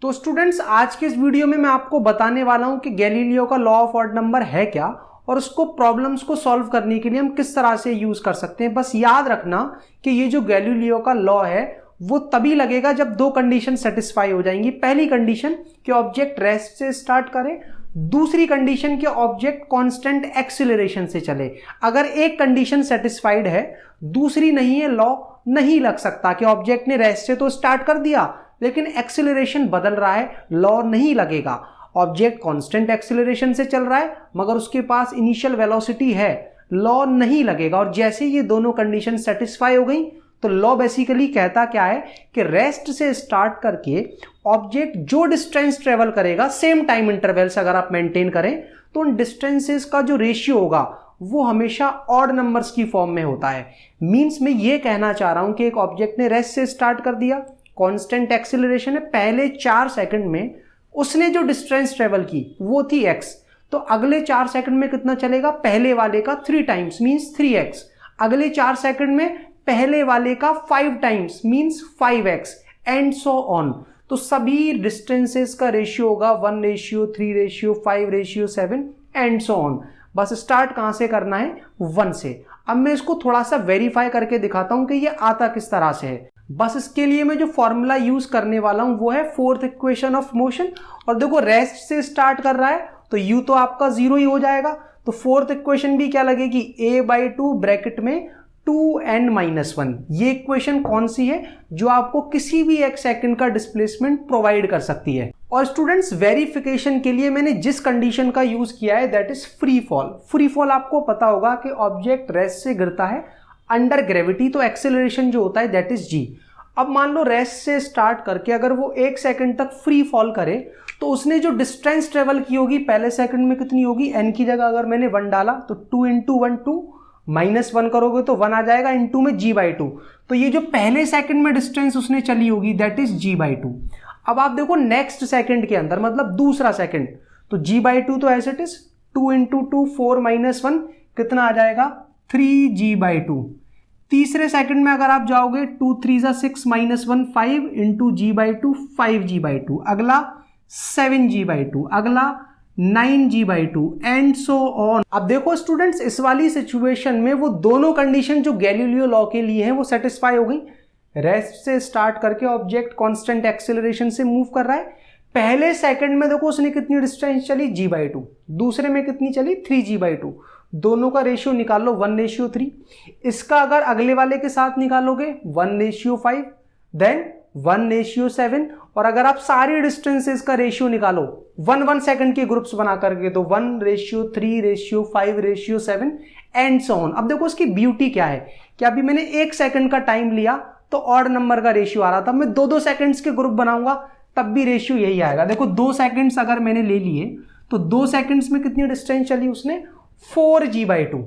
तो स्टूडेंट्स आज के इस वीडियो में मैं आपको बताने वाला हूं कि गैलीलियो का लॉ ऑफ ऑड नंबर है क्या और उसको प्रॉब्लम्स को सॉल्व करने के लिए हम किस तरह से यूज कर सकते हैं। बस याद रखना कि ये जो गैलीलियो का लॉ है वो तभी लगेगा जब दो कंडीशन सेटिस्फाई हो जाएंगी। पहली कंडीशन कि ऑब्जेक्ट रेस्ट से स्टार्ट करे, दूसरी कंडीशन कि ऑब्जेक्ट कांस्टेंट एक्सीलरेशन से चले। अगर एक कंडीशन सेटिस्फाइड है दूसरी नहीं है, लॉ नहीं लग सकता कि ऑब्जेक्ट ने रेस्ट से तो स्टार्ट कर दिया लेकिन एक्सीलरेशन बदल रहा है, लॉ नहीं लगेगा। ऑब्जेक्ट कांस्टेंट एक्सीलरेशन से चल रहा है मगर उसके पास इनिशियल वेलोसिटी है, लॉ नहीं लगेगा। और जैसे ये दोनों कंडीशन सेटिस्फाई हो गई तो लॉ बेसिकली कहता क्या है कि रेस्ट से स्टार्ट करके ऑब्जेक्ट जो डिस्टेंस ट्रेवल करेगा सेम टाइम इंटरवल्स अगर आप मेंटेन करें तो उन डिस्टेंसेस का जो रेशियो होगा वो हमेशा ऑड नंबर्स की फॉर्म में होता है। मींस मैं ये कहना चाह रहा हूं कि एक ऑब्जेक्ट ने रेस्ट से स्टार्ट कर दिया, कांस्टेंट एक्सीलरेशन है, पहले 4 सेकंड में उसने जो डिस्टेंस ट्रेवल की वो थी x, तो अगले 4 सेकंड में कितना चलेगा, पहले वाले का 3 टाइम्स मींस 3x, अगले 4 सेकंड में पहले वाले का 5 times means 5x and so on. तो सभी डिस्टेंसेस का रेशियो होगा 1:3:5:7 एंड सो ऑन। बस स्टार्ट कहां से करना है, 1 से। अब मैं इसको थोड़ा सा वेरीफाई करके दिखाता हूं कि ये आता किस तरह से है। बस इसके लिए मैं जो फॉर्मूला यूज करने वाला हूं वो है फोर्थ इक्वेशन ऑफ मोशन। और देखो रेस्ट से स्टार्ट कर रहा है तो u तो आपका 0 ही हो जाएगा, तो फोर्थ इक्वेशन भी क्या लगेगी, a/2 ब्रैकेट में 2n-1। ये इक्वेशन कौन सी है जो आपको किसी भी एक सेकंड का डिस्प्लेसमेंट प्रोवाइड कर सकती है। और स्टूडेंट्स वेरिफिकेशन के लिए मैंने जिस कंडीशन का यूज किया है that is free fall. Free fall आपको पता होगा कि ऑब्जेक्ट रेस्ट से गिरता है अंडर ग्रेविटी, तो एक्सेलरेशन जो होता है दैट इज g। अब मान लो रेस्ट से स्टार्ट करके अगर वो 1 सेकंड तक फ्री फॉल करे तो उसने जो डिस्टेंस ट्रेवल की होगी पहले सेकंड में कितनी होगी, n की जगह अगर मैंने 1 डाला तो 2 × 1 2 -1 करोगे तो 1 आ जाएगा, इंटू में g/2। तो ये जो पहले सेकंड में डिस्टेंस उसने चली होगी दैट इज g/2। अब आप देखो नेक्स्ट सेकंड के अंदर मतलब दूसरा सेकंड, तो g/2 तो एज इट इज 2 × 2 4 -1 कितना आ जाएगा, 3g/2। तीसरे सेकंड में अगर आप जाओगे 2 3 6 -1 5 इंटू g/2 5g/2, अगला 7g/2, अगला 9g/2 एंड सो ऑन। अब देखो स्टूडेंट्स इस वाली सिचुएशन में वो दोनों कंडीशन जो गैलीलियो लॉ के लिए हैं वो सेटिस्फाई हो गई। रेस्ट से स्टार्ट करके ऑब्जेक्ट कांस्टेंट एक्सीलरेशन से मूव कर रहा है, पहले सेकंड में देखो उसने कितनी डिस्टेंस चली g/2, दूसरे में कितनी चली 3g/2, दोनों का रेशियो निकालो 1:3। इसका अगर अगले वाले के साथ निकालोगे 1:5 देन 1:7। और अगर आप सारी डिस्टेंसेस का रेशियो निकालो 1 सेकंड के ग्रुप्स बना करके तो 1:3:5:7 एंड सो ऑन। अब देखो इसकी ब्यूटी क्या है कि अभी मैंने 1 सेकंड का टाइम लिया तो ऑड नंबर का रेशियो आ रहा था, मैं 2-2 सेकंड्स के ग्रुप बनाऊंगा तब भी रेशियो यही आएगा। देखो 2 सेकंड्स अगर मैंने ले लिए तो 2 सेकंड्स में कितनी डिस्टेंस चली उसने, 4g/2।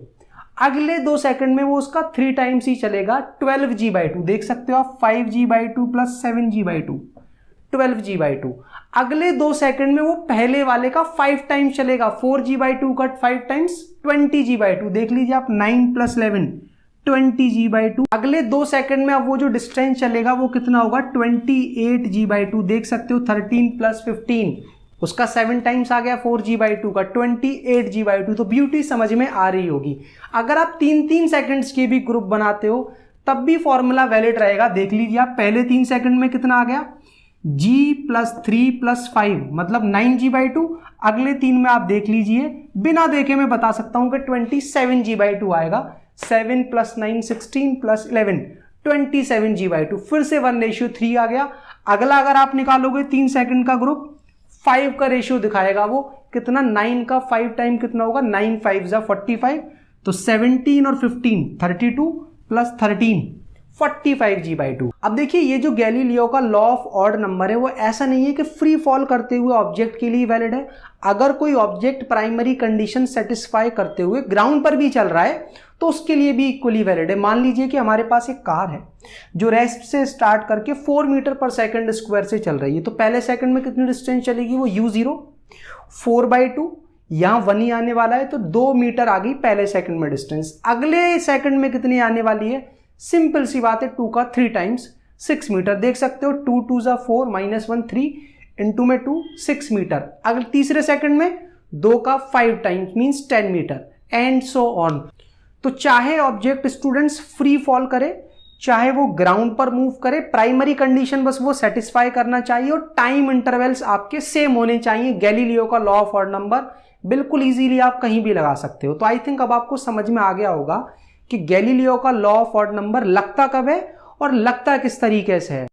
अगले 2 सेकंड में वो उसका 3 टाइम्स ही चलेगा 12g/2। देख सकते हो आप 5g/2 + 7g/2 12g/2। अगले 2 सेकंड में वो पहले वाले का 5 टाइम्स चलेगा, 4g/2 का 5 टाइम्स 20g/2। देख लीजिए आप 9 + 11 20g/2। अगले 2 सेकंड में अब वो जो डिस्टेंस चलेगा वो कितना होगा, 28g/2। देख सकते हो 13 + 15 उसका 7 टाइम्स आ गया 4g/2 का 28g/2। तो ब्यूटी समझ में आ रही होगी। अगर आप 3-3 सेकंड्स के भी ग्रुप बनाते हो तब भी फॉर्मूला वैलिड रहेगा। देख लीजिए आप पहले 3 सेकंड में कितना आ गया, g + 3 + 5 मतलब 9g/2। अगले 3 में आप देख लीजिए, बिना देखे मैं बता सकता हूं कि 27g/2 आएगा। 7 + 9 16 + 11 27g/2। फिर से 1:3 आ गया। अगला अगर आप निकालोगे 3 सेकंड का ग्रुप 5 का रेशियो दिखाएगा वो कितना, 9 का 5 टाइम कितना होगा, 9 5 45। तो 17 और 15 32 + 13 45g/2। अब देखिए ये जो गैलीलियो का लॉ ऑफ ऑड नंबर है वो ऐसा नहीं है कि फ्री फॉल करते हुए ऑब्जेक्ट के लिए वैलिड है। अगर कोई ऑब्जेक्ट प्राइमरी कंडीशन सेटिस्फाई करते हुए ग्राउंड पर भी चल रहा है तो उसके लिए भी इक्वली वैलिड है। मान लीजिए कि हमारे पास एक कार है जो रेस्ट से स्टार्ट करके 4 मीटर/सेकंड² से चल रही है, तो पहले सेकंड में कितनी डिस्टेंस चलेगी, वो u0 4/2, यहां 1 ही आने वाला है तो 2 मीटर आ गई पहले सेकंड में डिस्टेंस। अगले सेकंड में कितनी आने वाली है, सिंपल सी बात है 2 का 3 टाइम्स 6 मीटर। देख सकते हो 2 2 4 -1 3 इंटू में 2 6 मीटर, अगर तीसरे सेकंड में 2 का 5 times means 10 metre and so on. तो चाहे ऑब्जेक्ट स्टूडेंट्स फ्री फॉल करे, चाहे वो ग्राउंड पर मूव करे, प्राइमरी कंडीशन बस वो सेटिस्फाई करना चाहिए और टाइम इंटरवल्स आपके सेम होने चाहिए। गैलीलियो का लॉ ऑफ ऑड नंबर बिल्कुल इजीली आप कहीं भी लगा सकते हो। तो आई थिंक अब आपको समझ में आ गया होगा कि गैलीलियो का लॉ ऑफ ऑड नंबर लगता कब है और लगता किस तरीके से है।